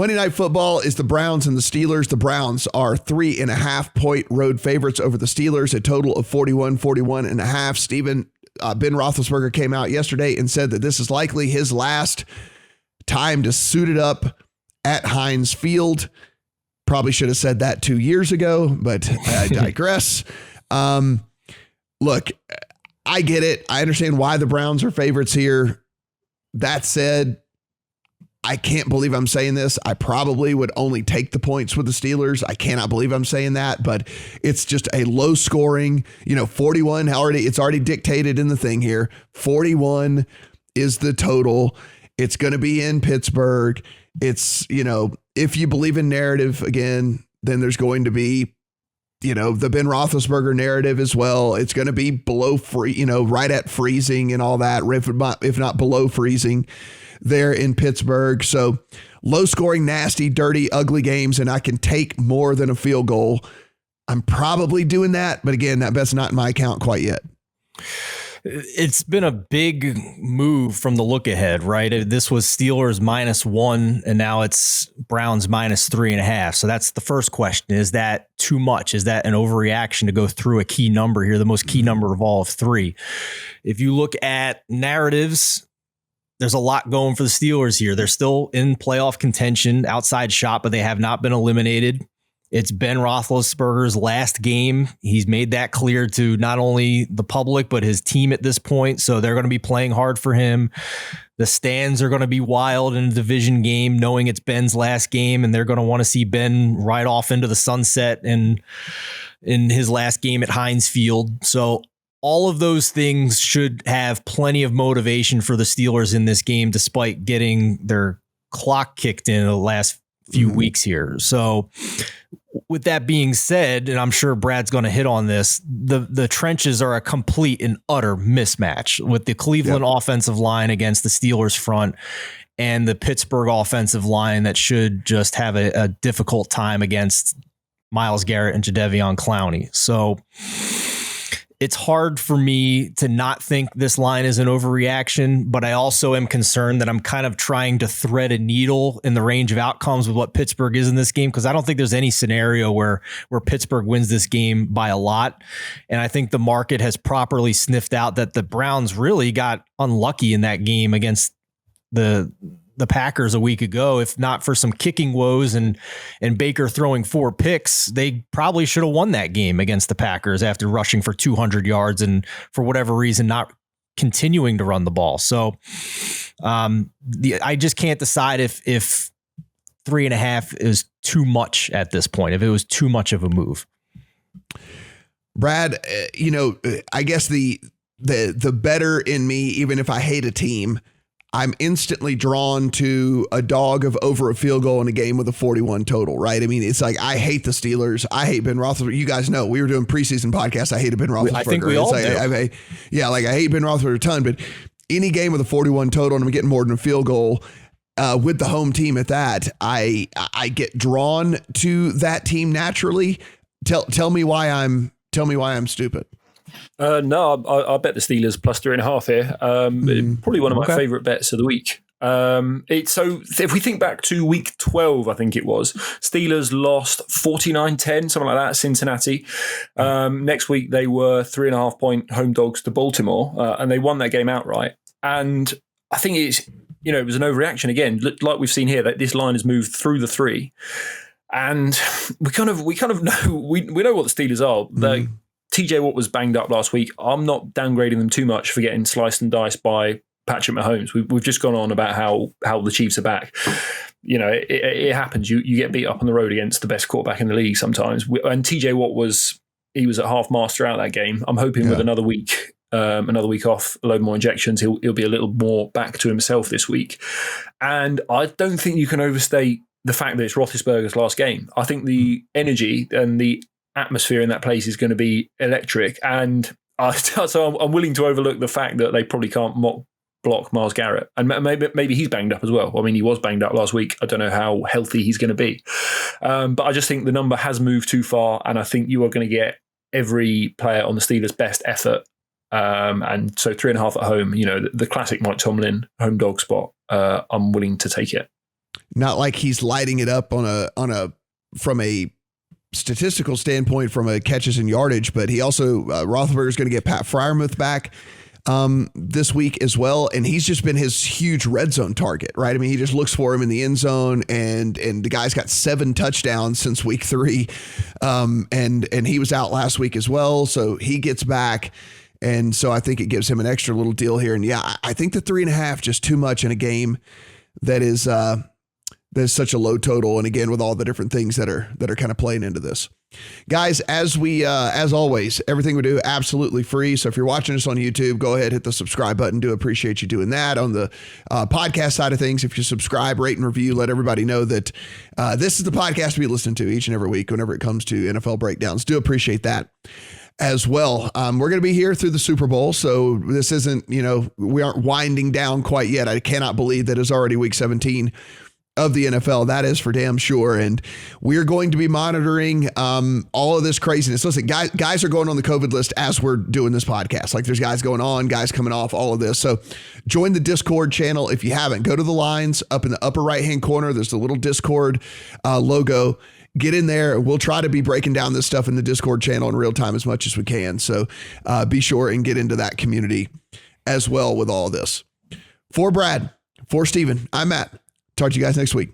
Monday Night Football is the Browns and the Steelers. The Browns are 3.5-point road favorites over the Steelers, a total of 41.5. Stephen, Ben Roethlisberger came out yesterday and said that this is likely his last time to suit it up at Heinz Field. Probably should have said that 2 years ago, but I digress. Look, I get it. I understand why the Browns are favorites here. That said, I can't believe I'm saying this. I probably would only take the points with the Steelers. I cannot believe I'm saying that, but it's just a low scoring, 41 it's already dictated in the thing here. 41 is the total. It's going to be in Pittsburgh. It's, if you believe in narrative again, then there's going to be, the Ben Roethlisberger narrative as well. It's going to be below right at freezing and all that, if not below freezing there in Pittsburgh. So low scoring, nasty, dirty, ugly games, and I can take more than a field goal. I'm probably doing that, but again, that bet's not in my account quite yet. It's been a big move from the look ahead, right? This was Steelers -1, and now it's Browns -3.5. So that's the first question. Is that too much? Is that an overreaction to go through a key number here, the most key number of all of 3? If you look at narratives, there's a lot going for the Steelers here. They're still in playoff contention, outside shot, but they have not been eliminated. It's Ben Roethlisberger's last game. He's made that clear to not only the public, but his team at this point. So they're going to be playing hard for him. The stands are going to be wild in a division game, knowing it's Ben's last game, and they're going to want to see Ben ride off into the sunset and in his last game at Heinz Field. So all of those things should have plenty of motivation for the Steelers in this game, despite getting their clock kicked in the last few weeks here. So with that being said, and I'm sure Brad's going to hit on this, the trenches are a complete and utter mismatch with the Cleveland offensive line against the Steelers front and the Pittsburgh offensive line that should just have a difficult time against Myles Garrett and Jadeveon Clowney. So it's hard for me to not think this line is an overreaction, but I also am concerned that I'm kind of trying to thread a needle in the range of outcomes with what Pittsburgh is in this game, because I don't think there's any scenario where Pittsburgh wins this game by a lot. And I think the market has properly sniffed out that the Browns really got unlucky in that game against the Packers a week ago. If not for some kicking woes and Baker throwing 4 picks, they probably should have won that game against the Packers after rushing for 200 yards and for whatever reason not continuing to run the ball. So I just can't decide if 3.5 is too much at this point, if it was too much of a move. Brad, I guess the better in me, even if I hate a team, I'm instantly drawn to a dog of over a field goal in a game with a 41 total, right? I mean, it's like, I hate the Steelers. I hate Ben Roethlisberger. You guys know we were doing preseason podcasts. I hated Ben Roethlisberger. I think we all do. I hate Ben Roethlisberger a ton, but any game with a 41 total and I'm getting more than a field goal with the home team at that, I get drawn to that team naturally. Tell me why I'm stupid. No, I bet the Steelers +3.5 here. Probably one of my favorite bets of the week. So if we think back to week 12, I think it was, Steelers lost 49-10, something like that, Cincinnati. Next week, they were 3.5-point home dogs to Baltimore, and they won that game outright. And I think it was an overreaction again, like we've seen here, that this line has moved through the 3. And we kind of know, we know what the Steelers are. TJ Watt was banged up last week. I'm not downgrading them too much for getting sliced and diced by Patrick Mahomes. We've just gone on about how the Chiefs are back. It happens. You get beat up on the road against the best quarterback in the league sometimes. And TJ Watt was at half mast throughout that game. I'm hoping with another week off, a load more injections, he'll be a little more back to himself this week. And I don't think you can overstate the fact that it's Roethlisberger's last game. I think the energy and the atmosphere in that place is going to be electric, and so I'm willing to overlook the fact that they probably can't block Myles Garrett, and maybe he's banged up as well. I mean, he was banged up last week. I don't know how healthy he's going to be, but I just think the number has moved too far, and I think you are going to get every player on the Steelers' best effort. And so 3.5 at home, the classic Mike Tomlin home dog spot. I'm willing to take it. not like he's lighting it up from a statistical standpoint, from a catches and yardage, but he also, Roethlisberger's going to get Pat Freiermuth back this week as well. And he's just been his huge red zone target, right? I mean, he just looks for him in the end zone, and the guy's got 7 touchdowns since week 3. And he was out last week as well. So he gets back. And so I think it gives him an extra little deal here. And yeah, I think the 3.5 just too much in a game that is such a low total. And again, with all the different things that are kind of playing into this. Guys, as always, everything we do absolutely free. So if you're watching us on YouTube, go ahead, hit the subscribe button. Do appreciate you doing that. On the podcast side of things, if you subscribe, rate, and review, let everybody know that this is the podcast we listen to each and every week whenever it comes to NFL breakdowns. Do appreciate that as well. We're going to be here through the Super Bowl. So this isn't, we aren't winding down quite yet. I cannot believe that it's already week 17 of the NFL. That is for damn sure. And we're going to be monitoring all of this craziness. Listen, guys are going on the COVID list as we're doing this podcast. Like, there's guys going on, guys coming off, all of this. So join the Discord channel. If you haven't, go to the lines up in the upper right-hand corner. There's the little Discord logo. Get in there. We'll try to be breaking down this stuff in the Discord channel in real time as much as we can. So be sure and get into that community as well with all of this. For Brad, for Steven, I'm Matt. Talk to you guys next week.